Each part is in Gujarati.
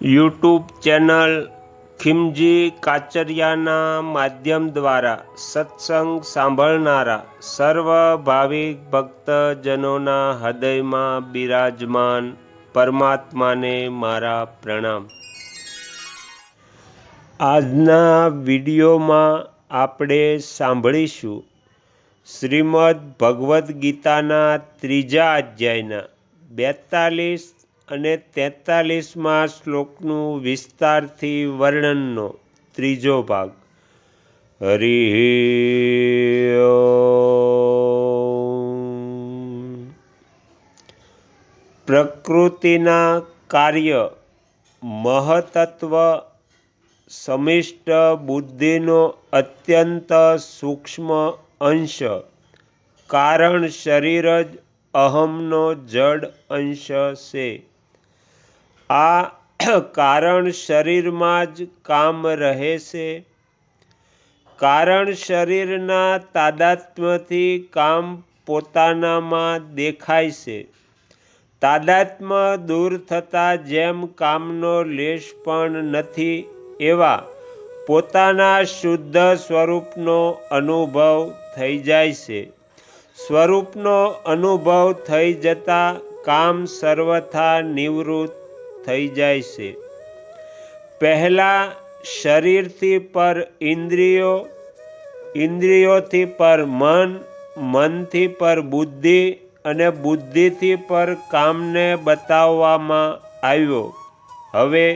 યુટ્યુબ ચેનલ ખીમજી કાચરિયાના માધ્યમ દ્વારા સત્સંગ સાંભળનારા સર્વ ભાવિક ભક્તજનોના હૃદયમાં બિરાજમાન પરમાત્માને મારા પ્રણામ। આજના વિડીયોમાં આપણે સાંભળીશું શ્રીમદ્ ભગવદ્ ગીતાના 3જા અધ્યાયના 42 અને 43મા શ્લોકનું વિસ્તારથી વર્ણનનો 3જો ભાગ। હરિ ઓમ। પ્રકૃતિના કાર્ય મહતત્વ સમિષ્ટ બુદ્ધિનો અત્યંત સૂક્ષ્મ અંશ કારણ શરીર જ અહમનો જડ અંશ છે। આ કારણ શરીરમાં જ કામ રહે છે। કારણ શરીરના તાદાત્મ્યથી કામ પોતાનામાં દેખાય છે। તાદાત્મ્ય દૂર થતાં જેમ કામનો લેશ પણ નથી એવા પોતાના શુદ્ધ સ્વરૂપનો અનુભવ થઈ જાય છે। સ્વરૂપનો અનુભવ થઈ જતાં કામ સર્વથા નિવૃત્ત થઈ જાય છે। પહેલાં શરીરથી પર ઇન્દ્રિયો, ઇન્દ્રિયોથી પર મન, મનથી પર બુદ્ધિ અને બુદ્ધિથી પર કામને બતાવવામાં આવ્યો। હવે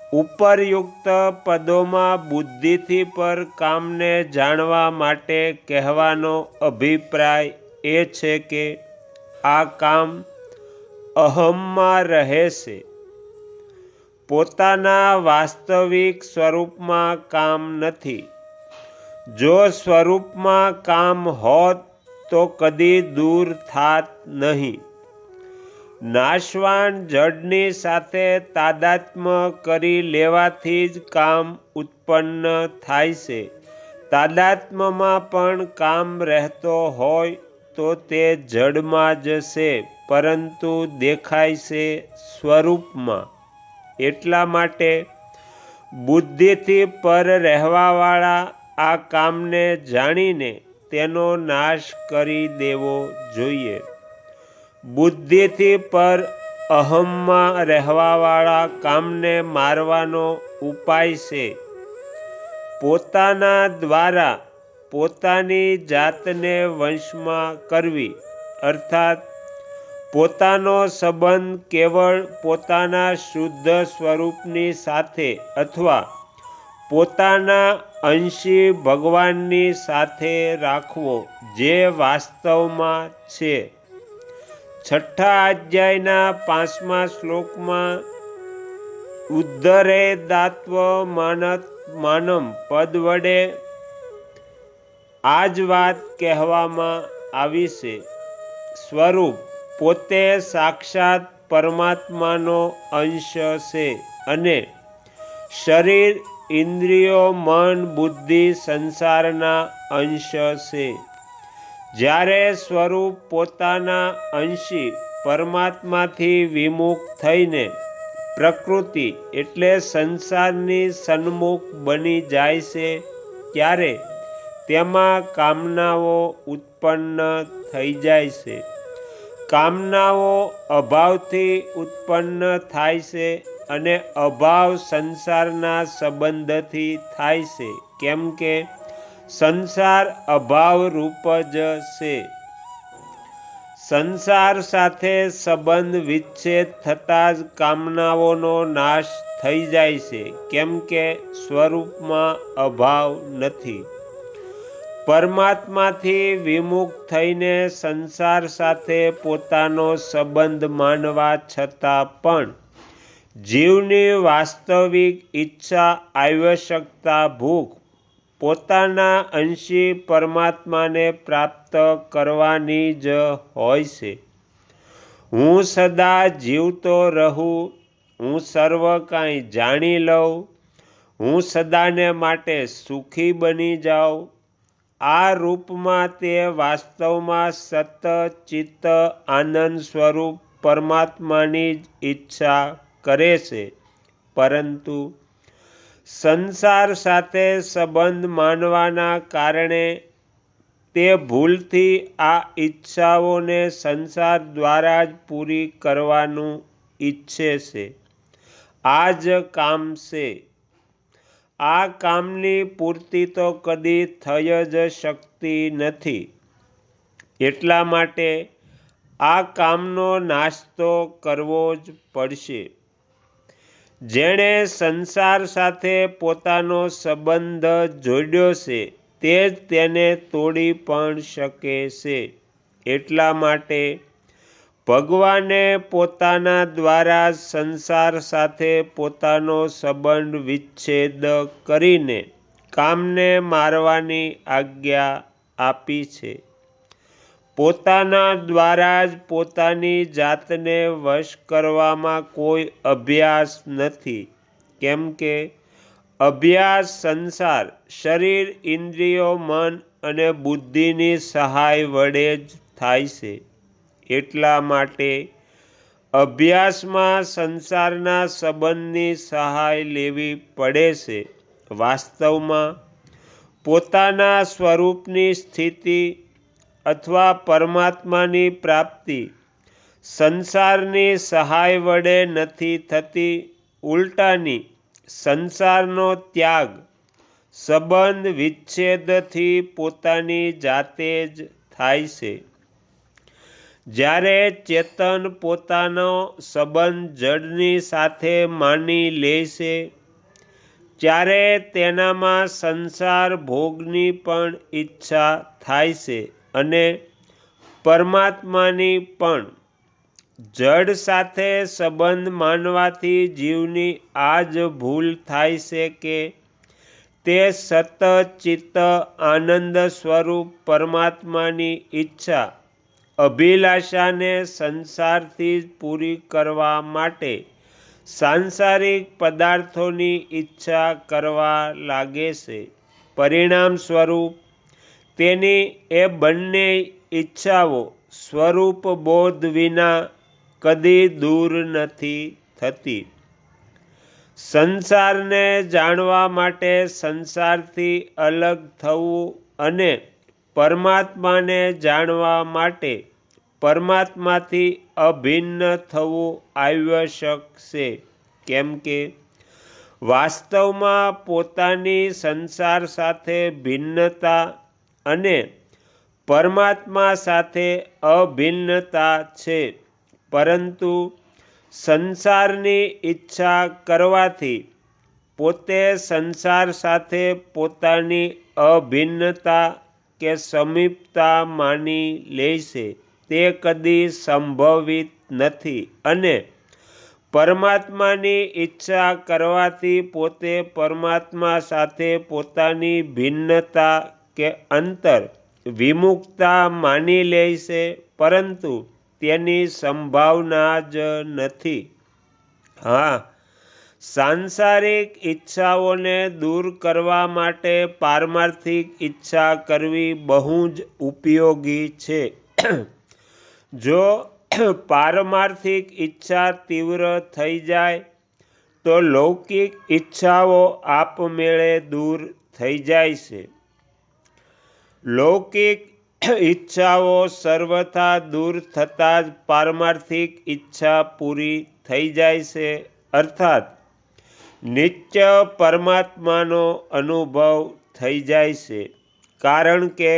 ઉપરયુક્ત પદોમાં બુદ્ધિથી પર કામને જાણવા માટે કહેવાનો અભિપ્રાય એ છે કે આ કામ અહમમાં રહે છે। પોતાના વાસ્તવિક સ્વરૂપમાં કામ નથી। જો સ્વરૂપમાં કામ હોત તો કદી દૂર થાત નહીં। નાશવાન જડની સાથે તાદાત્મ્ય કરી લેવાથી જ કામ ઉત્પન્ન થાય છે। તાદાત્મ્યમાં પણ કામ રહેતો હોય તો તે જડમાં જ છે, પરંતુ દેખાય છે સ્વરૂપમાં। એટલા માટે બુદ્ધિથી પર રહેવાવાળા આ કામને જાણીને તેનો નાશ કરી દેવો જોઈએ। બુદ્ધિથી પર અહમમાં રહેવાવાળા કામને મારવાનો ઉપાય છે પોતાના દ્વારા પોતાની જાતને વશમાં કરવી, અર્થાત પોતાનો સંબંધ કેવળ પોતાના શુદ્ધ સ્વરૂપની સાથે અથવા પોતાના અંશી ભગવાનની સાથે રાખવો, જે વાસ્તવમાં છે। 6ઠા અધ્યાયના 5મા શ્લોકમાં ઉદ્ધરેદાત્વ માનમ પદ વડે આ જ વાત કહેવામાં આવી છે। સ્વરૂપ પોતે સાક્ષાત પરમાત્માનો અંશ છે અને શરીર, ઇન્દ્રિયો, મન, બુદ્ધિ સંસારના અંશ છે। જ્યારે સ્વરૂપ પોતાના અંશી પરમાત્માથી વિમુખ થઈને પ્રકૃતિ એટલે સંસારની સન્મુખ બની જાય છે ત્યારે તેમાં કામનાઓ ઉત્પન્ન થઈ જાય છે। કામનાઓ અભાવથી ઉત્પન્ન થાય છે અને અભાવ સંસારના સંબંધથી થાય છે, કેમ કે સંસાર અભાવ રૂપ જ છે। સંસાર સાથે સંબંધ વિચ્છેદ થતાં જ કામનાઓનો નાશ થઈ જાય છે, કેમ કે સ્વરૂપમાં અભાવ નથી। પરમાત્માથી વિમુખ થઈને સંસાર સાથે પોતાનો સંબંધ માનવા છતાં પણ જીવની વાસ્તવિક ઈચ્છા, આવશ્યકતા, ભૂખ પોતાના અંશી પરમાત્માને પ્રાપ્ત કરવાની જ હોય છે। હું સદા જીવતો રહું, હું સર્વ કાંઈ જાણી લઉં, હું સદાને માટે સુખી બની જાઉં, આ રૂપમાં તે વાસ્તવમાં સત ચિત્ત આનંદ સ્વરૂપ પરમાત્માની જ ઈચ્છા કરે છે। પરંતુ સંસાર સાથે સંબંધ માનવાના કારણે તે ભૂલથી આ ઈચ્છાઓને સંસાર દ્વારા જ પૂરી કરવાનું ઈચ્છે છે. આ જ કામ છે. આ કામની પૂર્તિ તો કદી થઈ જ શકતી નથી. એટલા માટે આ કામનો નાશ તો કરવો જ પડશે. જેણે સંસાર સાથે પોતાનો સંબંધ જોડ્યો છે તે જ તેને તોડી પણ શકે છે. એટલા માટે ભગવાને પોતાના દ્વારા સંસાર સાથે પોતાનો સંબંધ વિચ્છેદ કરીને કામને મારવાની આજ્ઞા આપી છે. પોતાના દ્વારા જ પોતાની જાતને વશ કરવામાં કોઈ અભ્યાસ નથી. કેમ કે અભ્યાસ સંસાર, શરીર, ઇન્દ્રિયો, મન અને બુદ્ધિની સહાય વડે જ થાય છે. એટલા માટે અભ્યાસમાં સંસારના સંબંધની સહાય લેવી પડે છે. વાસ્તવમાં પોતાના સ્વરૂપની સ્થિતિ અથવા પરમાત્માની પ્રાપ્તિ સંસારની સહાય વડે નથી થતી. ઉલટાની સંસારનો ત્યાગ સંબંધ વિચ્છેદથી પોતાની જાતે જ થાય છે. જ્યારે ચેતન પોતાનો સંબંધ જડની સાથે માની લે છે ત્યારે તેનામાં સંસાર ભોગની પણ ઈચ્છા થાય છે અને પરમાત્માની પણ. જડ સાથે સંબંધ માનવાથી જીવની આ જ ભૂલ થાય છે કે તે સત ચિત્ત આનંદ સ્વરૂપ પરમાત્માની ઈચ્છા અભિલાષાને સંસારથી જ પૂરી કરવા માટે સાંસારિક પદાર્થોની ઈચ્છા કરવા લાગે છે. પરિણામ સ્વરૂપ તેની એ બંને ઈચ્છાઓ સ્વરૂપ બોધ વિના કદી દૂર નથી થતી. સંસારને જાણવા માટે સંસારથી અલગ થવું અને પરમાત્માને જાણવા માટે પરમાત્માથી અભિન્ન થવું આવશ્યક છે. કેમ કે વાસ્તવમાં પોતાની સંસાર સાથે ભિન્નતા અને પરમાત્મા સાથે અભિન્નતા છે. પરંતુ સંસારની ઈચ્છા કરવાથી પોતે સંસાર સાથે પોતાની અભિન્નતા કે સમીપતા માની લે છે. તે કદી સંભવિત નથી અને પરમાત્માની ઈચ્છા કરવાથી પોતે પરમાત્મા સાથે પોતાની ભિન્નતા કે અંતર વિમુખતા માની લે છે. પરંતુ તેની સંભાવના જ નથી. હા, સાંસારિક ઈચ્છાઓને દૂર કરવા માટે પારમાર્થિક ઈચ્છા કરવી બહુ જ ઉપયોગી છે. જો પારમાર્થિક ઈચ્છા તીવ્ર થઈ જાય તો લૌકિક ઈચ્છાઓ આપમેળે દૂર થઈ જાય છે. લૌકિક ઈચ્છાઓ સર્વથા દૂર થતાં જ પારમાર્થિક ઈચ્છા પૂરી થઈ જાય છે. અર્થાત નિત્ય પરમાત્માનો અનુભવ થઈ જાય છે. કારણ કે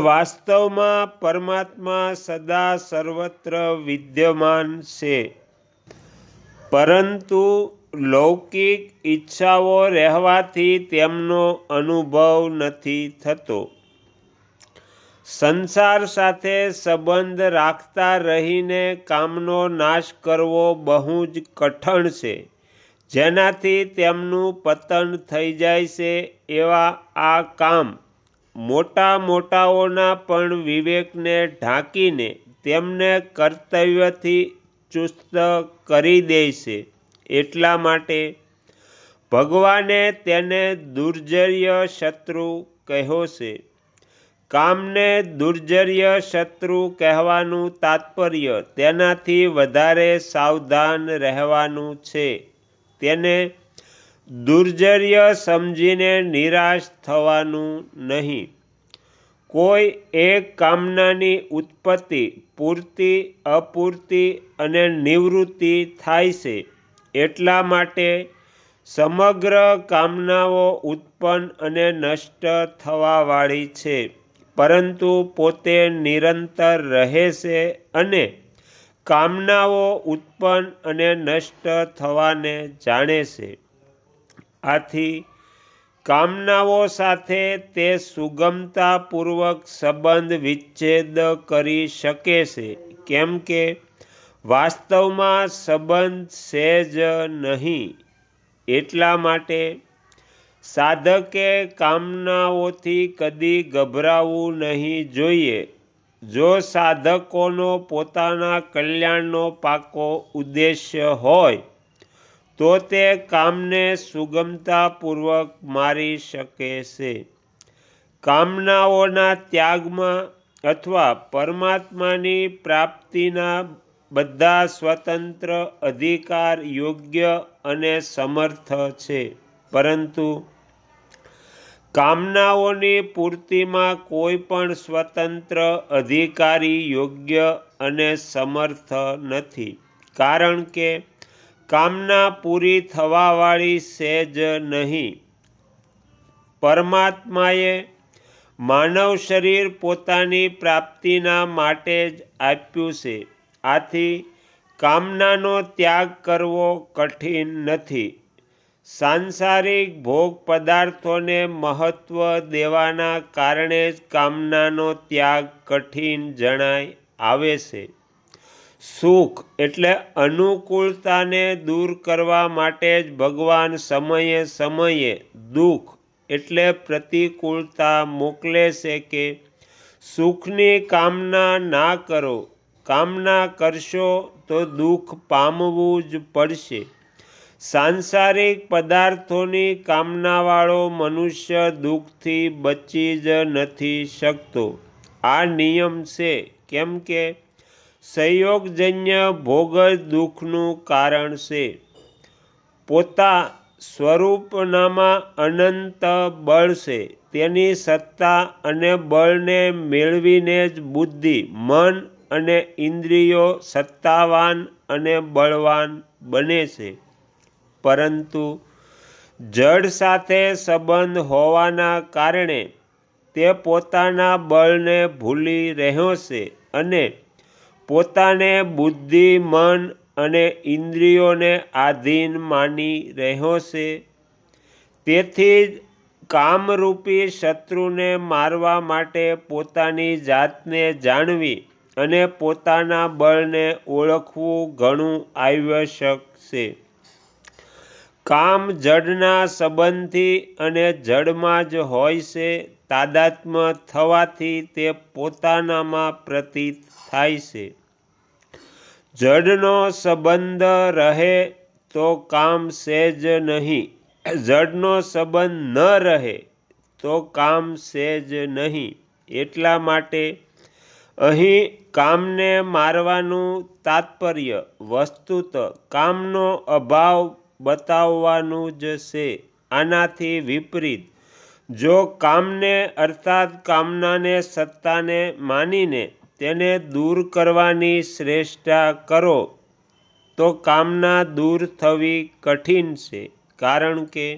વાસ્તવમાં પરમાત્મા સદા સર્વત્ર વિદ્યમાન છે. પરંતુ લૌકિક ઈચ્છાઓ રહેવાથી તેમનો અનુભવ નથી થતો. સંસાર સાથે સંબંધ રાખતા રહીને કામનો નાશ કરવો બહુ જ કઠણ છે. જેનાથી તેમનું પતન થઈ જાય છે. એવા આ કામ મોટા મોટાઓના પણ વિવેકને ઢાંકીને તેમને કર્તવ્યથી ચુસ્ત કરી દે છે. એટલા માટે ભગવાને તેને દુર્જય શત્રુ કહ્યો છે. કામને દુર્જય શત્રુ કહેવાનું તાત્પર્ય તેનાથી વધારે સાવધાન રહેવાનું છે. તેને દુર્જર્ય સમજીને નિરાશ થવાનું નહીં. કોઈ એક કામનાની ઉત્પત્તિ, પૂર્તિ, અપૂર્તિ અને નિવૃત્તિ થાય છે. એટલા માટે સમગ્ર કામનાઓ ઉત્પન્ન અને નષ્ટ થવાવાળી છે, પરંતુ પોતે નિરંતર રહે છે અને કામનાઓ ઉત્પન્ન અને નષ્ટ થવાને જાણે છે. આથી કામનાઓ સાથે તે સુગમતાપૂર્વક સંબંધ વિચ્છેદ કરી શકે છે, કેમ કે વાસ્તવમાં સંબંધ છે જ નહીં. એટલા માટે સાધકે કામનાઓથી કદી ગભરાવું નહીં જોઈએ. જો સાધકોનો પોતાના કલ્યાણનો પાકો ઉદ્દેશ્ય હોય તો તે કામને સુગમતાપૂર્વક મારી શકે છે. કામનાઓના ત્યાગમાં અથવા પરમાત્માની પ્રાપ્તિના બધા સ્વતંત્ર અધિકાર યોગ્ય અને સમર્થ છે, પરંતુ કામનાઓની પૂર્તિમાં કોઈ પણ સ્વતંત્ર અધિકારી યોગ્ય અને સમર્થ નથી, કારણ કે કામના પૂરી થવાવાળી છે જ નહીં. પરમાત્માએ માનવ શરીર પોતાની પ્રાપ્તિના માટે જ આપ્યું છે. આથી કામનાનો ત્યાગ કરવો કઠિન નથી. સાંસારિક ભોગ પદાર્થોને મહત્વ દેવાના કારણે જ કામનાનો ત્યાગ કઠિન જણાય આવે છે. સુખ એટલે અનુકૂળતાને દૂર કરવા માટે જ ભગવાન સમયે સમયે દુઃખ એટલે પ્રતિકૂળતા મોકલે છે કે સુખની કામના ના કરો. કામના કરશો તો દુઃખ પામવું જ પડશે. સાંસારિક પદાર્થોની કામનાવાળો મનુષ્ય દુઃખથી બચી જ નથી શકતો. આ નિયમ છે, કેમ કે સંયોગજન્ય ભોગ જ દુઃખનું કારણ છે. પોતા સ્વરૂપનામાં અનંત બળ છે. તેની સત્તા અને બળને મેળવીને જ બુદ્ધિ, મન અને ઇન્દ્રિયો સત્તાવાન અને બળવાન બને છે. પરંતુ જડ સાથે સંબંધ હોવાના કારણે તે પોતાના બળને ભૂલી રહ્યો છે અને પોતાને બુદ્ધિ, મન અને ઇન્દ્રિયોને આધીન માની રહ્યો છે. તેથી જ કામરૂપી શત્રુને મારવા માટે પોતાની જાતને જાણવી અને પોતાના બળને ઓળખવું ઘણું આવશ્યક છે. કામ જડના સંબંધથી અને જડમાં જ હોય છે. તાદાત્મ્ય થવાથી તે પોતાનામાં પ્રતીત થાય છે. જડનો સંબંધ રહે તો કામ છે જ નહીં. જડનો સંબંધ ન રહે તો કામ છે જ નહીં. એટલા માટે અહીં કામને મારવાનું તાત્પર્ય વસ્તુત કામનો અભાવ બતાવવાનું જ છે. આનાથી વિપરીત જો કામને અર્થાત કામનાને સત્તાને માનીને તેને દૂર કરવાની શ્રેષ્ઠા કરો તો કામના દૂર થવી કઠિન છે, કારણ કે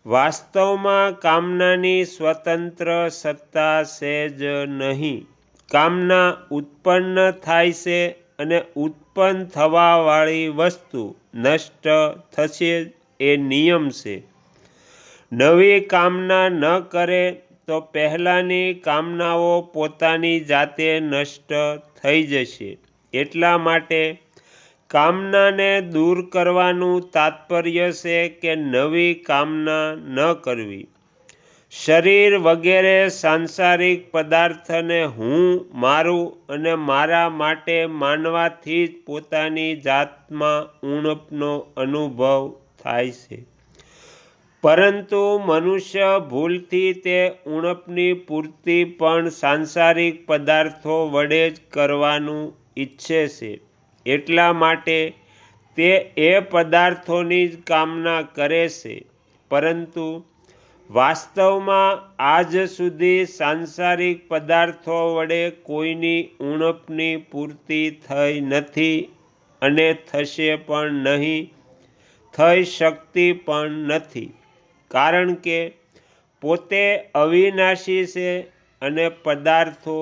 વાસ્તવમાં કામનાની સ્વતંત્ર સત્તા છે જ નહીં. કામના ઉત્પન્ન થાય છે અને ઉત્પન્ન થવાવાળી વસ્તુ નષ્ટ થશે એ નિયમ છે. નવી કામના ન કરે તો પહેલાંની કામનાઓ પોતાની જાતે નષ્ટ થઈ જશે. એટલા માટે કામનાને દૂર કરવાનું તાત્પર્ય છે કે નવી કામના ન કરવી. શરીર વગેરે સાંસારિક પદાર્થને હું, મારું અને મારા માટે માનવાથી જ પોતાની જાતમાં ઉણપનો અનુભવ થાય છે. પરંતુ મનુષ્ય ભૂલથી તે ઉણપની પૂર્તિ પણ સાંસારિક પદાર્થો વડે જ કરવાનું ઈચ્છે છે. એટલા માટે તે એ પદાર્થોની જ કામના કરે છે, પરંતુ વાસ્તવમાં આજ સુધી સાંસારિક પદાર્થો વડે કોઈની ઉણપની પૂર્તિ થઈ નથી અને થશે પણ નહીં, થઈ શકતી પણ નથી, કારણ કે પોતે અવિનાશી છે અને પદાર્થો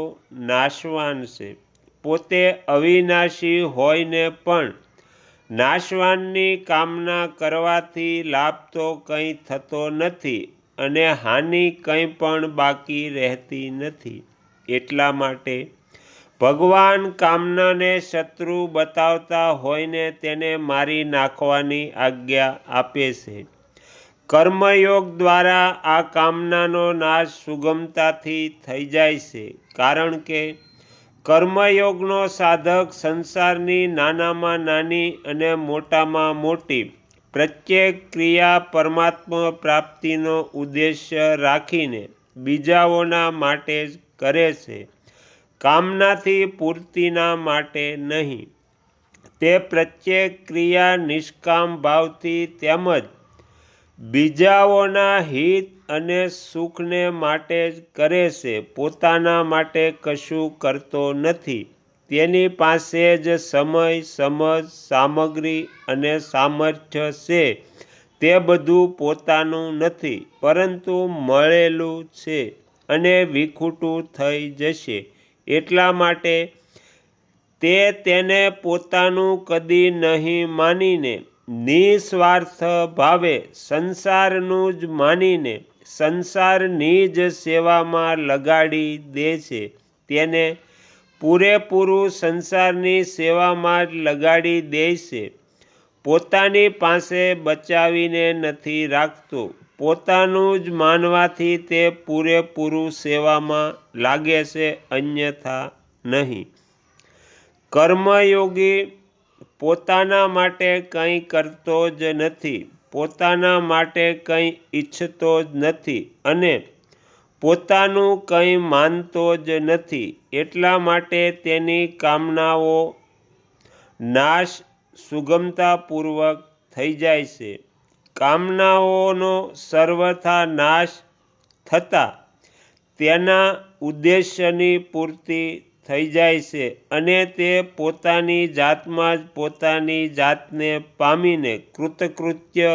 નાશવાન છે. પોતે અવિનાશી હોઈને પણ નાશવાનની કામના કરવાથી લાભ તો કંઈ થતો નથી અને હાનિ કંઈ પણ બાકી રહેતી નથી. એટલા માટે ભગવાન કામનાને શત્રુ બતાવતા હોઈને તેને મારી નાખવાની આજ્ઞા આપે છે. કર્મયોગ દ્વારા આ કામનાનો નાશ સુગમતાથી થઈ જાય છે, કારણ કે કર્મયોગનો સાધક સંસારની નાનામાં નાની અને મોટામાં મોટી પ્રત્યેક ક્રિયા પરમાત્મા પ્રાપ્તિનો ઉદ્દેશ્ય રાખીને બીજાઓના માટે જ કરે છે, કામનાથી પૂર્તિના માટે નહીં. તે પ્રત્યેક ક્રિયા નિષ્કામ ભાવથી તેમજ બીજાઓના હિત અને સુખને માટે જ કરે છે, પોતાના માટે કશું કરતો નથી. તેની પાસે જ સમય, સમજ, સામગ્રી અને સામર્થ્ય છે. તે બધું પોતાનું નથી, પરંતુ મળેલું છે અને વિખૂટું થઈ જશે. એટલા માટે તે તેને પોતાનું કદી નહીં માનીને નિસ્વાર્થ ભાવે સંસારનું જ માનીને સંસારની જ સેવામાં લગાડી દે છે. તેને પૂરેપૂરું સંસારની સેવામાં જ લગાડી દે છે. પોતાની પાસે બચાવીને નથી રાખતો. પોતાનું જ માનવાથી તે પૂરેપૂરું સેવામાં લાગે છે, અન્યથા નહીં. કર્મયોગી પોતાના માટે કંઈ કરતો જ નથી, પોતાના માટે કંઈ ઈચ્છતો જ નથી અને પોતાનું કંઈ માનતો જ નથી. એટલા માટે તેની કામનાઓ નાશ સુગમતાપૂર્વક થઈ જાય છે. કામનાઓનો સર્વથા નાશ થતાં તેના ઉદ્દેશ્યની પૂર્તિ થઈ જાય છે અને તે પોતાની જાતમાં જ પોતાની જાતને પામીને કૃતકૃત્ય,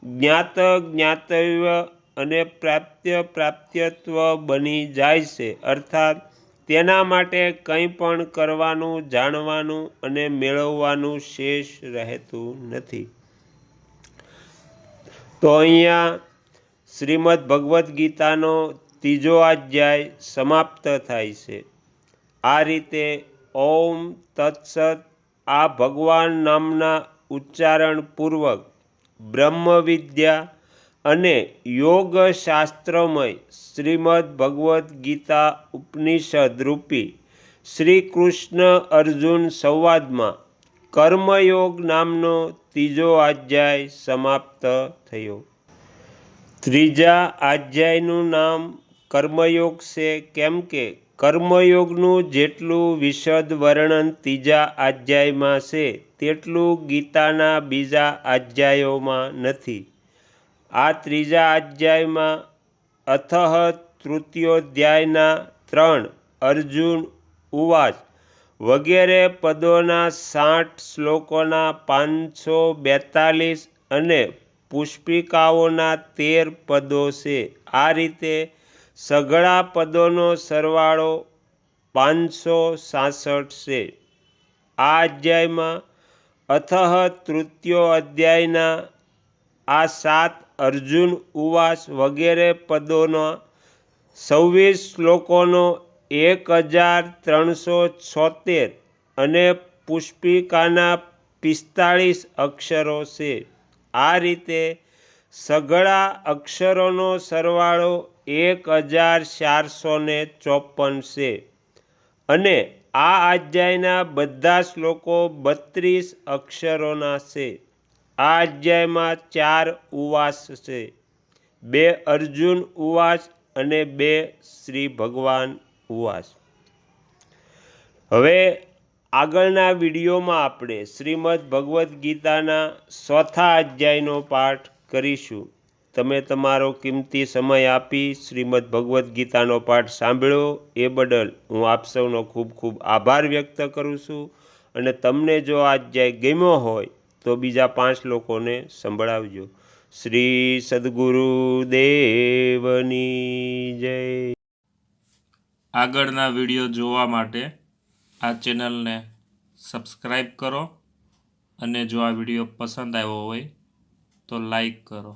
જ્ઞાત જ્ઞાતવ્ય અને પ્રાપ્ય પ્રાપ્યત્વ બની જાય છે. અર્થાત તેના માટે કંઈ પણ કરવાનું, જાણવાનું અને મેળવવાનું શેષ રહેતું નથી. તો અહીંયા શ્રીમદ્ ભગવદ્ ગીતાનો 3જો અધ્યાય સમાપ્ત થાય છે. આ રીતે ઓમ તત્સત આ ભગવાન નામના ઉચ્ચારણપૂર્વક બ્રહ્મવિદ્યા અને યોગશાસ્ત્રમય શ્રીમદ્ ભગવદ્ ગીતા ઉપનિષદ રૂપી શ્રી કૃષ્ણ અર્જુન સંવાદમાં કર્મયોગ નામનો 3જો અધ્યાય સમાપ્ત થયો. 3જા અધ્યાયનું નામ કર્મયોગ છે, કેમ કે કર્મયોગનું જેટલું વિશદ વર્ણન 3જા અધ્યાયમાં છે તેટલું ગીતાના બીજા અધ્યાયોમાં નથી. આ 3જા અધ્યાયમાં અથઃ તૃતીયોધ્યાયના 3 અર્જુન ઉવાચ વગેરે પદોના 60 શ્લોકોના 542 અને પુષ્પિકાઓના 13 પદો છે. આ રીતે સઘળા પદોનો સરવાળો 566 છે. આ અધ્યાયમાં અથઃ તૃતીયો અધ્યાયના આ 7 અર્જુન ઉવાચ વગેરે પદોના 26 શ્લોકોનો 1376 અને પુષ્પિકાના 45 અક્ષરો છે. આ રીતે સઘળા અક્ષરોનો સરવાળો 1454 છે અને આ અધ્યાયના બધા શ્લોકો 32 અક્ષરોના છે. આ અધ્યાયમાં 4 ઉવાચ છે, 2 અર્જુન ઉવાચ અને 2 શ્રી ભગવાન ઉવાચ. હવે આગળના વિડીયોમાં આપણે શ્રીમદ્ ભગવદ્ ગીતાના 4થા અધ્યાયનો પાઠ કરીશું. તમે તમારો કિંમતી સમય આપી શ્રીમદ્ ભગવદ્ ગીતાનો પાઠ સાંભળ્યો એ બદલ હું આપ સૌનો ખૂબ ખૂબ આભાર વ્યક્ત કરું છું. અને તમને જો આ અધ્યાય ગમ્યો હોય તો બીજા 5 લોકોને સંભળાવજો. શ્રી સદ્ગુરુ દેવની જય. આગળના વિડીયો જોવા માટે આ ચેનલને સબસ્ક્રાઈબ કરો અને જો આ વિડીયો પસંદ આવ્યો હોય તો લાઈક કરો.